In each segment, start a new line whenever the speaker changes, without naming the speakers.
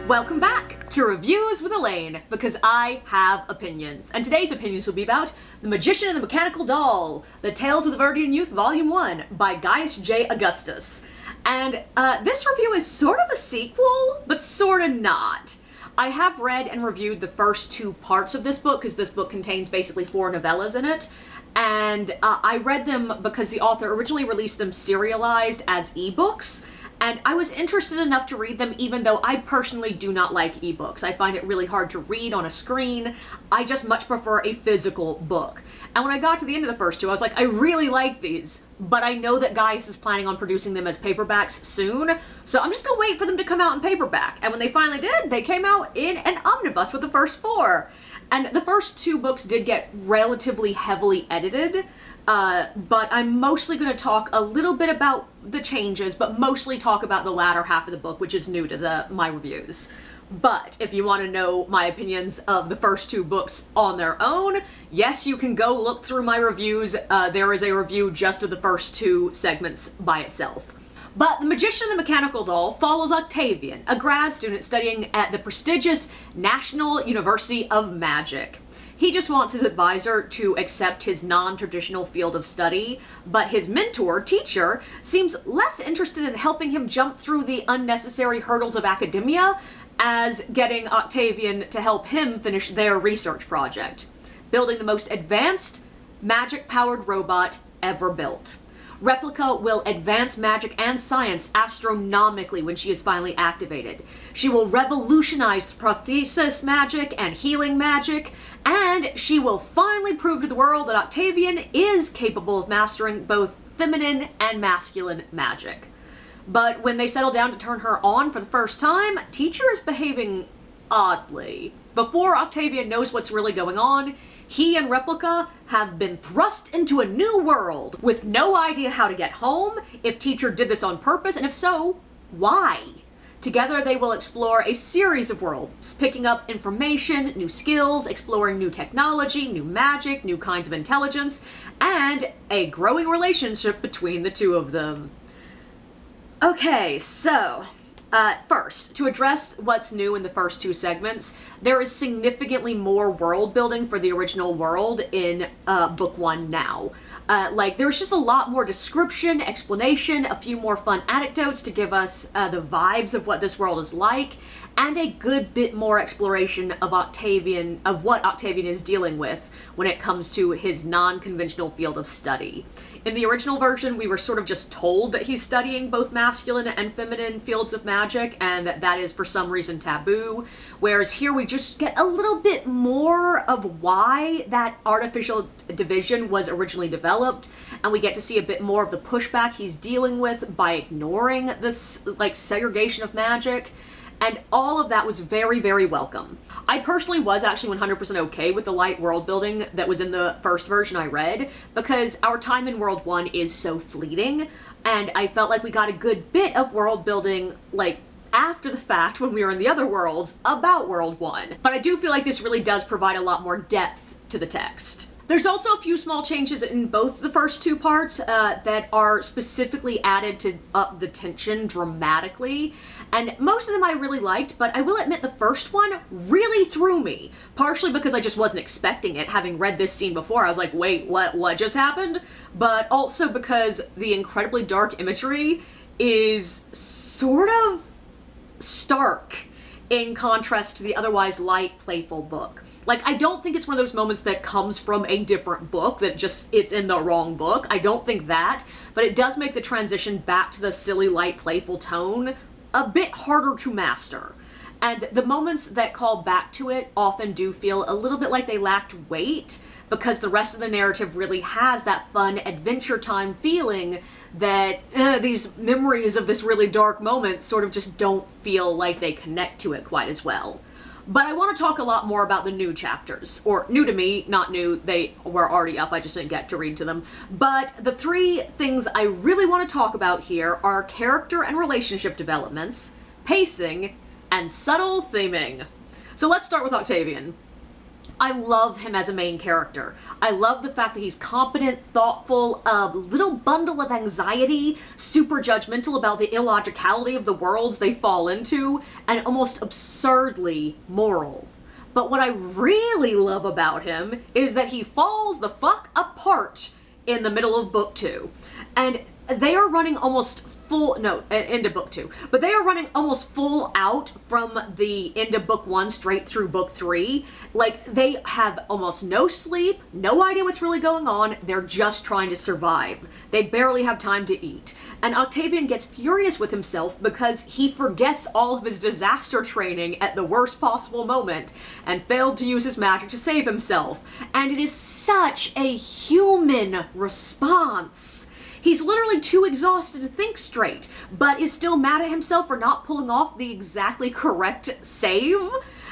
Welcome back to Reviews with Elaine, because I have opinions. And today's opinions will be about The Magician and the Mechanical Doll, The Tales of the Verdian Youth Volume 1 by Gaius J. Augustus. And this review is sort of a sequel, but sort of not. I have read and reviewed the first two parts of this book, because this book contains basically 4 novellas in it. And I read them because the author originally released them serialized as ebooks. And I was interested enough to read them, even though I personally do not like ebooks. I find it really hard to read on a screen. I just much prefer a physical book. And when I got to the end of the first two, I was like, I really like these, but I know that Gaius is planning on producing them as paperbacks soon, so I'm just gonna wait for them to come out in paperback. And when they finally did, they came out in an omnibus with the first 4. And the first 2 books did get relatively heavily edited, but I'm mostly going to talk a little bit about the changes, but mostly talk about the latter half of the book, which is new to my reviews. But if you want to know my opinions of the first 2 books on their own, yes, you can go look through my reviews. There is a review just of the first 2 segments by itself. But The Magician and the Mechanical Doll follows Octavian, a grad student studying at the prestigious National University of Magic. He just wants his advisor to accept his non-traditional field of study, but his mentor, teacher, seems less interested in helping him jump through the unnecessary hurdles of academia as getting Octavian to help him finish their research project, building the most advanced magic-powered robot ever built. Replica will advance magic and science astronomically when she is finally activated. She will revolutionize prosthesis magic and healing magic, and she will finally prove to the world that Octavian is capable of mastering both feminine and masculine magic. But when they settle down to turn her on for the first time, teacher is behaving oddly. Before Octavian knows what's really going on, he and Replica have been thrust into a new world with no idea how to get home, if teacher did this on purpose, and if so, why? Together they will explore a series of worlds, picking up information, new skills, exploring new technology, new magic, new kinds of intelligence, and a growing relationship between the 2 of them. Okay, so first, to address what's new in the first 2 segments, there is significantly more world building for the original world in book 1 now. There's just a lot more description, explanation, a few more fun anecdotes to give us the vibes of what this world is like, and a good bit more exploration of what Octavian is dealing with when it comes to his non-conventional field of study. In the original version, we were sort of just told that he's studying both masculine and feminine fields of magic, and that is for some reason taboo, whereas here we just get a little bit more of why that artificial division was originally developed, and we get to see a bit more of the pushback he's dealing with by ignoring this, segregation of magic. And all of that was very, very welcome. I personally was actually 100% okay with the light world building that was in the first version I read, because our time in World 1 is so fleeting, and I felt like we got a good bit of world building, after the fact when we were in the other worlds about World 1. But I do feel like this really does provide a lot more depth to the text. There's also a few small changes in both the first 2 parts that are specifically added to up the tension dramatically, and most of them I really liked, but I will admit the first one really threw me, partially because I just wasn't expecting it. Having read this scene before, I was like, wait, what just happened? But also because the incredibly dark imagery is sort of stark in contrast to the otherwise light, playful book. I don't think it's one of those moments that comes from a different book, that it's in the wrong book. I don't think that, but it does make the transition back to the silly, light, playful tone a bit harder to master. And the moments that call back to it often do feel a little bit like they lacked weight, because the rest of the narrative really has that fun adventure time feeling that these memories of this really dark moment sort of just don't feel like they connect to it quite as well. But I want to talk a lot more about the new chapters, or new to me, not new, they were already up, I just didn't get to read to them. But the 3 things I really want to talk about here are character and relationship developments, pacing, and subtle theming. So let's start with Octavian. I love him as a main character. I love the fact that he's competent, thoughtful, a little bundle of anxiety, super judgmental about the illogicality of the worlds they fall into, and almost absurdly moral. But what I really love about him is that he falls the fuck apart in the middle of book 2. And they are running almost into book 2. But they are running almost full out from the end of book 1 straight through book 3. Like, they have almost no sleep, no idea what's really going on. They're just trying to survive. They barely have time to eat. And Octavian gets furious with himself because he forgets all of his disaster training at the worst possible moment and failed to use his magic to save himself. And it is such a human response. He's literally too exhausted to think straight, but is still mad at himself for not pulling off the exactly correct save.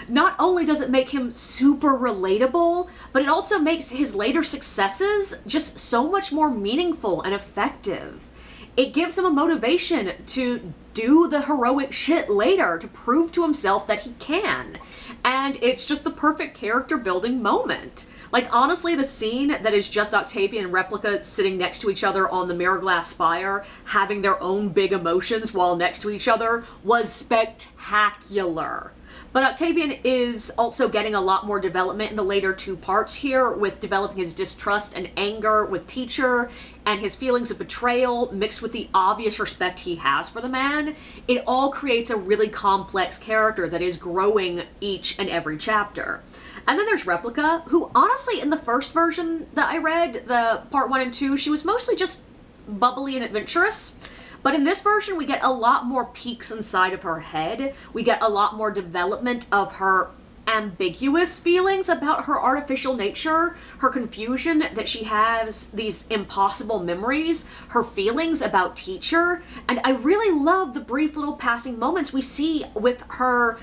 Not only does it make him super relatable, but it also makes his later successes just so much more meaningful and effective. It gives him a motivation to do the heroic shit later to prove to himself that he can. And it's just the perfect character building moment. Like, honestly, the scene that is just Octavian and Replica sitting next to each other on the mirror glass spire, having their own big emotions while next to each other, was spectacular. But Octavian is also getting a lot more development in the later 2 parts here, with developing his distrust and anger with Teacher, and his feelings of betrayal mixed with the obvious respect he has for the man. It all creates a really complex character that is growing each and every chapter. And then there's Replica, who honestly in the first version that I read, the part 1 and 2, she was mostly just bubbly and adventurous. But in this version, we get a lot more peeks inside of her head. We get a lot more development of her ambiguous feelings about her artificial nature, her confusion that she has these impossible memories, her feelings about Teacher. And I really love the brief little passing moments we see with her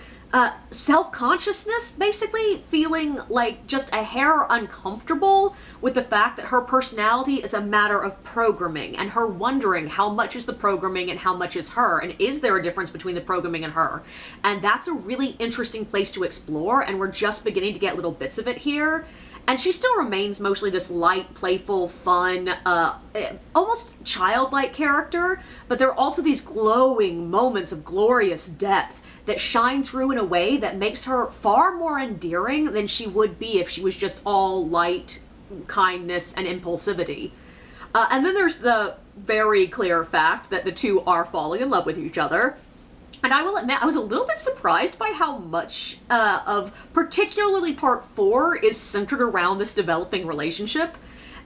self-consciousness, basically feeling like just a hair uncomfortable with the fact that her personality is a matter of programming, and her wondering how much is the programming and how much is her, and is there a difference between the programming and her? And that's a really interesting place to explore, and we're just beginning to get little bits of it here. And she still remains mostly this light, playful, fun, almost childlike character, but there are also these glowing moments of glorious depth that shine through in a way that makes her far more endearing than she would be if she was just all light, kindness, and impulsivity. And then there's the very clear fact that the two are falling in love with each other. And I will admit, I was a little bit surprised by how much of particularly part 4 is centered around this developing relationship.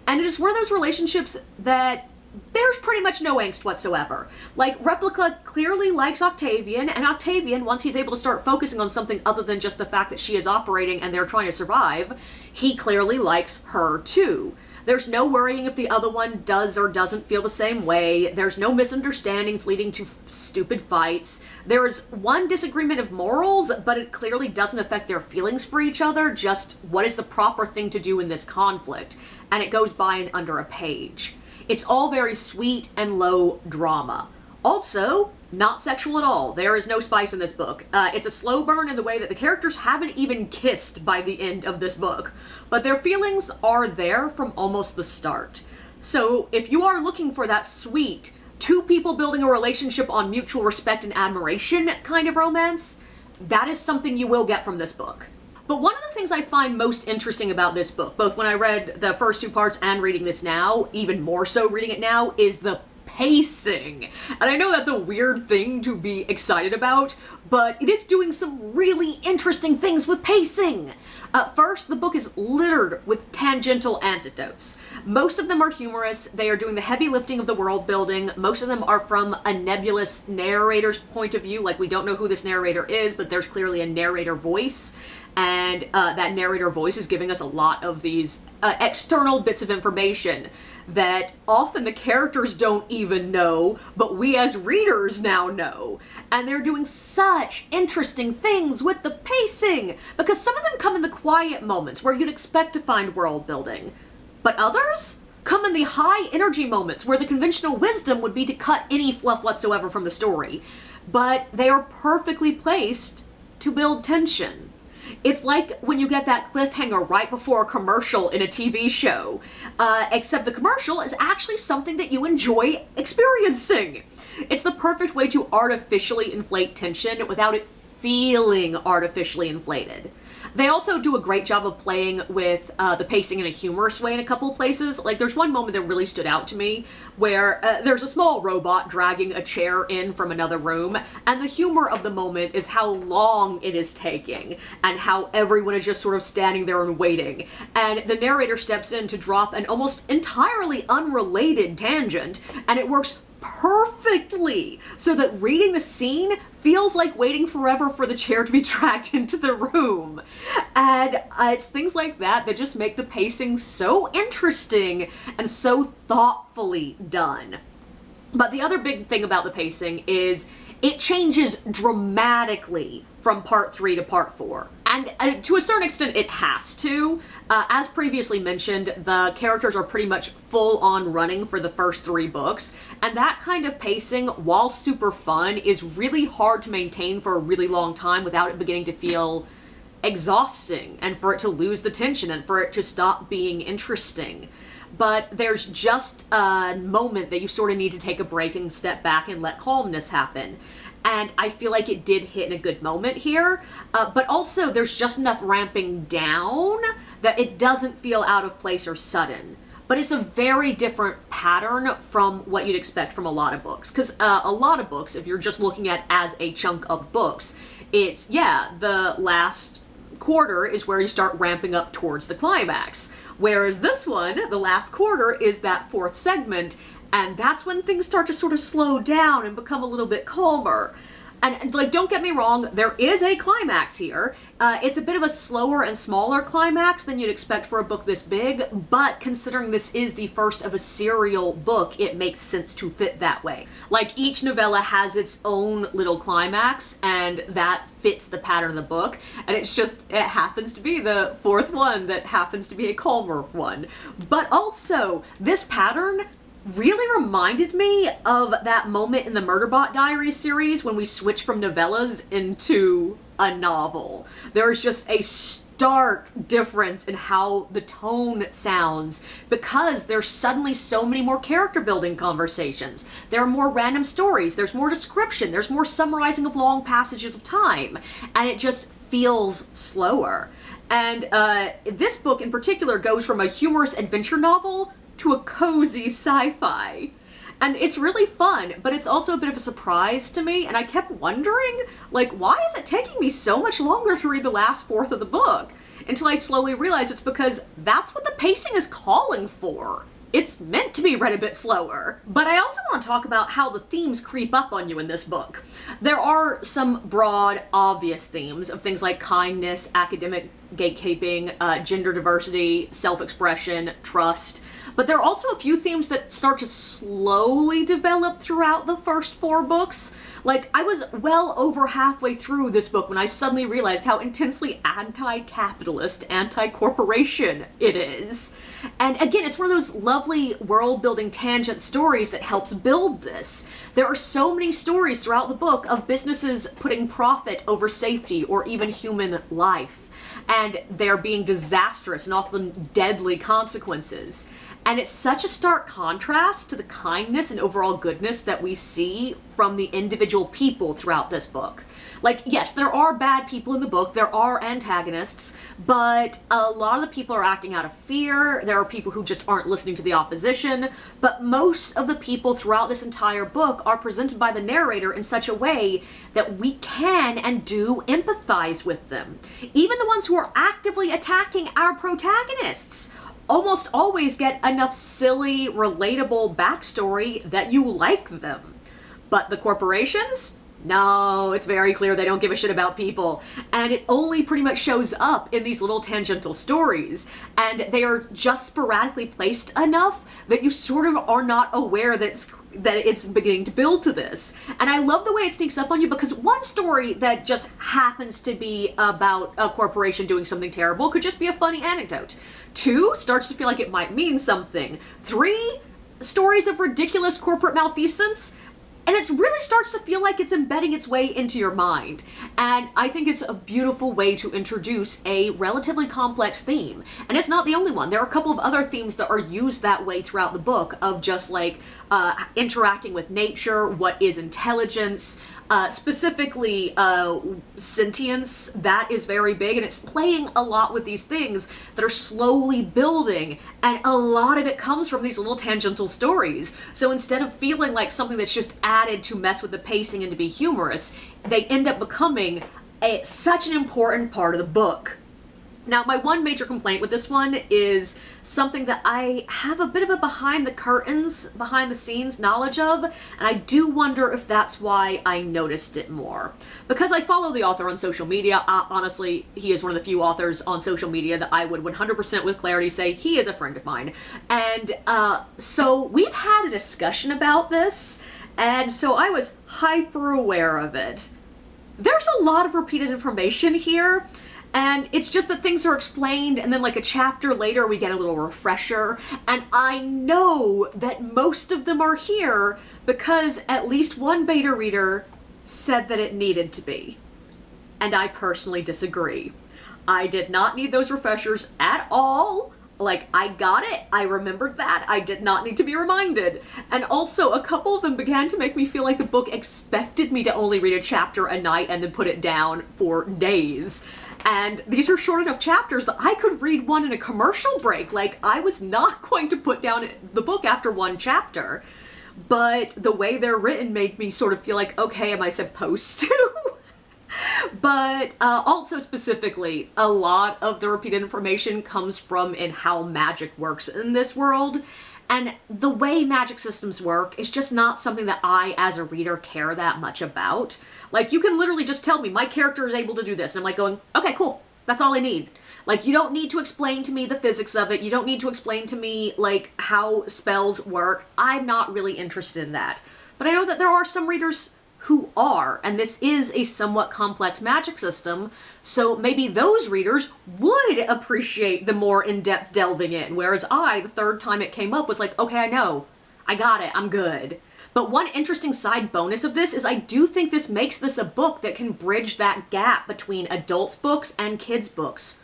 And it is one of those relationships that there's pretty much no angst whatsoever. Like, Replica clearly likes Octavian, and Octavian, once he's able to start focusing on something other than just the fact that she is operating and they're trying to survive, he clearly likes her too. There's no worrying if the other one does or doesn't feel the same way. There's no misunderstandings leading to stupid fights. There is one disagreement of morals, but it clearly doesn't affect their feelings for each other, just what is the proper thing to do in this conflict. And it goes by in under a page. It's all very sweet and low drama. Also, not sexual at all. There is no spice in this book. It's a slow burn in the way that the characters haven't even kissed by the end of this book, but their feelings are there from almost the start. So if you are looking for that sweet, 2 people building a relationship on mutual respect and admiration kind of romance, that is something you will get from this book. But one of the things I find most interesting about this book, both when I read the first 2 parts and reading this now, even more so reading it now, is the pacing. And I know that's a weird thing to be excited about, but it is doing some really interesting things with pacing. First, the book is littered with tangential anecdotes. Most of them are humorous. They are doing the heavy lifting of the world building. Most of them are from a nebulous narrator's point of view. Like, we don't know who this narrator is, but there's clearly a narrator voice. And that narrator voice is giving us a lot of these external bits of information that often the characters don't even know, but we as readers now know. And they're doing such interesting things with the pacing, because some of them come in the quiet moments where you'd expect to find world building, but others come in the high energy moments where the conventional wisdom would be to cut any fluff whatsoever from the story. But they are perfectly placed to build tension. It's like when you get that cliffhanger right before a commercial in a TV show, except the commercial is actually something that you enjoy experiencing. It's the perfect way to artificially inflate tension without it feeling artificially inflated. They also do a great job of playing with the pacing in a humorous way in a couple of places. Like, there's one moment that really stood out to me where there's a small robot dragging a chair in from another room, and the humor of the moment is how long it is taking, and how everyone is just sort of standing there and waiting. And the narrator steps in to drop an almost entirely unrelated tangent, and it works perfectly so that reading the scene feels like waiting forever for the chair to be dragged into the room. And it's things like that that just make the pacing so interesting and so thoughtfully done. But the other big thing about the pacing is it changes dramatically from part 3 to part 4. And to a certain extent, it has to. As previously mentioned, the characters are pretty much full on running for the first 3 books, and that kind of pacing, while super fun, is really hard to maintain for a really long time without it beginning to feel exhausting, and for it to lose the tension, and for it to stop being interesting. But there's just a moment that you sort of need to take a break and step back and let calmness happen. And I feel like it did hit in a good moment here, but also there's just enough ramping down that it doesn't feel out of place or sudden. But it's a very different pattern from what you'd expect from a lot of books. Because a lot of books, if you're just looking at as a chunk of books, it's, yeah, the last quarter is where you start ramping up towards the climax. Whereas this one, the last quarter, is that 4th segment, and that's when things start to sort of slow down and become a little bit calmer. And like, don't get me wrong, there is a climax here. It's a bit of a slower and smaller climax than you'd expect for a book this big, but considering this is the first of a serial book, it makes sense to fit that way. Like, each novella has its own little climax, and that fits the pattern of the book, and it happens to be the 4th one that happens to be a calmer one. But also, this pattern really reminded me of that moment in the Murderbot Diaries series when we switch from novellas into a novel. There's just a stark difference in how the tone sounds because there's suddenly so many more character building conversations. There are more random stories, there's more description, there's more summarizing of long passages of time, and it just feels slower. And this book in particular goes from a humorous adventure novel to a cozy sci-fi. And it's really fun, but it's also a bit of a surprise to me, and I kept wondering, like, why is it taking me so much longer to read the last 4th of the book? Until I slowly realized it's because that's what the pacing is calling for. It's meant to be read a bit slower. But I also want to talk about how the themes creep up on you in this book. There are some broad, obvious themes of things like kindness, academic gatekeeping, gender diversity, self-expression, trust. But there are also a few themes that start to slowly develop throughout the first 4 books. Like, I was well over halfway through this book when I suddenly realized how intensely anti-capitalist, anti-corporation it is. And again, it's one of those lovely world-building tangent stories that helps build this. There are so many stories throughout the book of businesses putting profit over safety or even human life. And there being disastrous and often deadly consequences. And it's such a stark contrast to the kindness and overall goodness that we see from the individual people throughout this book. Like, yes, there are bad people in the book, there are antagonists, but a lot of the people are acting out of fear, there are people who just aren't listening to the opposition, but most of the people throughout this entire book are presented by the narrator in such a way that we can and do empathize with them. Even the ones who are actively attacking our protagonists almost always get enough silly, relatable backstory that you like them. But the corporations? No, it's very clear they don't give a shit about people. And it only pretty much shows up in these little tangential stories. And they are just sporadically placed enough that you sort of are not aware that it's beginning to build to this. And I love the way it sneaks up on you because one story that just happens to be about a corporation doing something terrible could just be a funny anecdote. 2 starts to feel like it might mean something. 3, stories of ridiculous corporate malfeasance And it really starts to feel like it's embedding its way into your mind. And I think it's a beautiful way to introduce a relatively complex theme. And it's not the only one. There are a couple of other themes that are used that way throughout the book, of just like interacting with nature, what is intelligence, specifically sentience. That is very big, and it's playing a lot with these things that are slowly building, and a lot of it comes from these little tangential stories. So instead of feeling like something that's just added to mess with the pacing and to be humorous, they end up becoming such an important part of the book. Now, my one major complaint with this one is something that I have a bit of a behind the curtains, behind the scenes knowledge of, and I do wonder if that's why I noticed it more. Because I follow the author on social media, honestly, he is one of the few authors on social media that I would 100% with clarity say he is a friend of mine. And so we've had a discussion about this, and so I was hyper aware of it. There's a lot of repeated information here. And it's just that things are explained, and then like a chapter later we get a little refresher, and I know that most of them are here because at least one beta reader said that it needed to be. And I personally disagree. I did not need those refreshers at all. Like, I got it, I remembered that, I did not need to be reminded. And also, a couple of them began to make me feel like the book expected me to only read a chapter a night and then put it down for days. And these are short enough chapters that I could read one in a commercial break. Like, I was not going to put down the book after one chapter. But the way they're written made me sort of feel like, okay, am I supposed to? But also specifically, a lot of the repeated information comes from in how magic works in this world. And the way magic systems work is just not something that I, as a reader, care that much about. Like, you can literally just tell me, my character is able to do this, and I'm like going, okay, cool, that's all I need. Like, you don't need to explain to me the physics of it, you don't need to explain to me, like, how spells work. I'm not really interested in that. But I know that there are some readers who are, and this is a somewhat complex magic system, so maybe those readers would appreciate the more in-depth delving in, whereas I, the third time it came up, was like, okay, I know, I got it, I'm good. But one interesting side bonus of this is I do think this makes this a book that can bridge that gap between adults' books and kids' books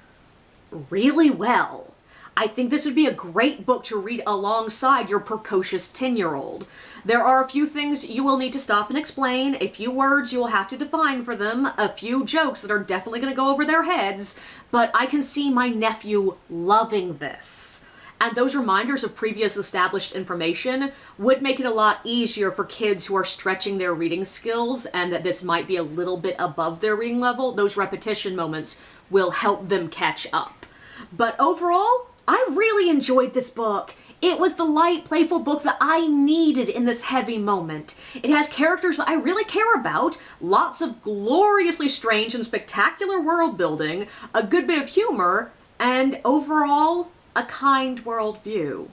really well. I think this would be a great book to read alongside your precocious 10-year-old. There are a few things you will need to stop and explain, a few words you will have to define for them, a few jokes that are definitely going to go over their heads, but I can see my nephew loving this. And those reminders of previous established information would make it a lot easier for kids who are stretching their reading skills and that this might be a little bit above their reading level. Those repetition moments will help them catch up. But overall, I really enjoyed this book. It was the light, playful book that I needed in this heavy moment. It has characters that I really care about, lots of gloriously strange and spectacular world building, a good bit of humor, and overall, a kind world view,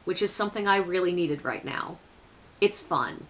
which is something I really needed right now. It's fun.